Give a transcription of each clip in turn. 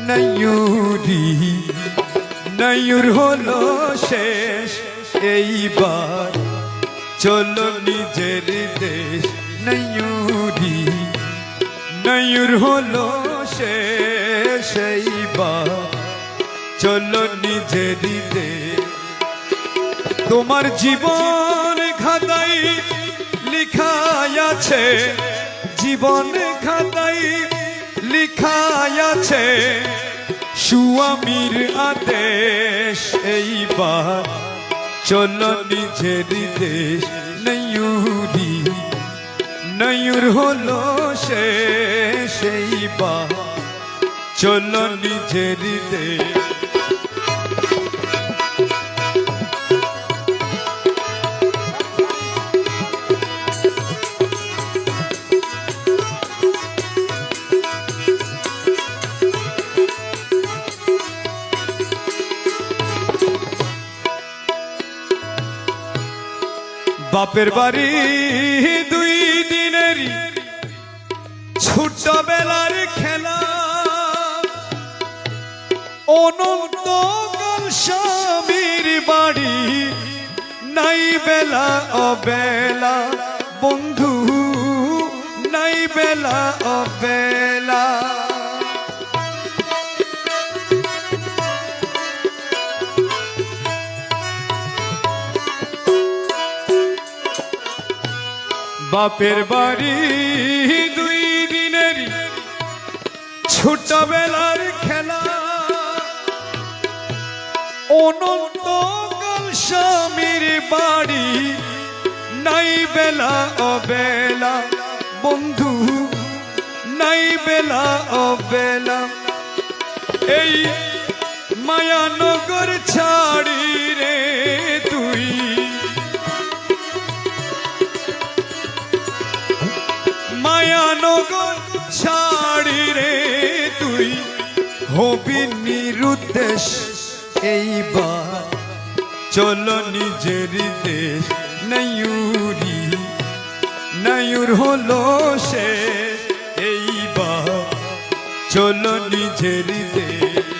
নয়ুরি নয়ুর হলো শেষ এইবার চলো নিজের দেশ নয়ুরি নয়ুর হলো শেষ এইবার চলো নিজের দেশ তোমার জীবন খাতায় লিখাই আছে জীবন খাতায় লিখাই আছে স্বামীর আদেশ এইবার চলো নিজের দেশ নয়ুরি নয়ুর হলো শেষ এইবার চলো নিজের দেশ বাপের বাড়ি দুই দিনের ছোটবেলার খেলা অনন্ত স্বামীর বাড়ি নাই বেলা অবেলা বন্ধু নাই বেলা অবেলা বাপের বাড়ি দুই দিনের ছোটবেলার খেলা অনন্ত স্বামীর বাড়ি নাই বেলা অবেলা বন্ধু নাই বেলা অবেলা এই মায়ানগর ছাড়ি রে তুই মায়ানগর ছাড়ি রে তুই হবি নিরুদ্দেশ এইবার চলো নিজের দেশ নয়ুরি নয়ুর হলো শেষ এইবার চলো নিজের দেশ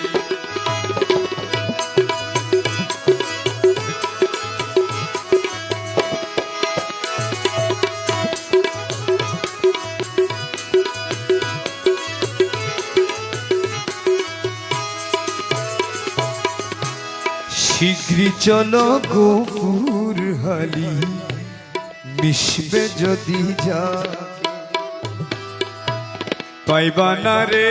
শীঘ্রই চলো গফুর হালি মিশবে যদি যা পাইবা না রে